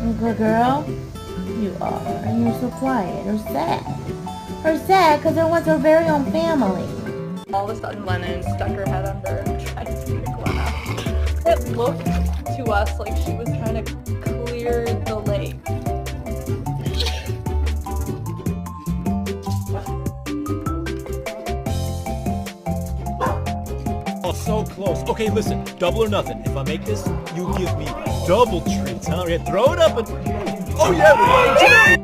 You good girl? You are. And you're so quiet or sad. Or sad because it was her very own family. All of a sudden, Lennon stuck her head under and tried to pick Lena. It looked to us like she was trying to clear the lake. Oh, so close. Okay, listen, double or nothing. If I make this, you give me double treats, huh? Yeah, throw it up and... Oh, yeah, we're going to...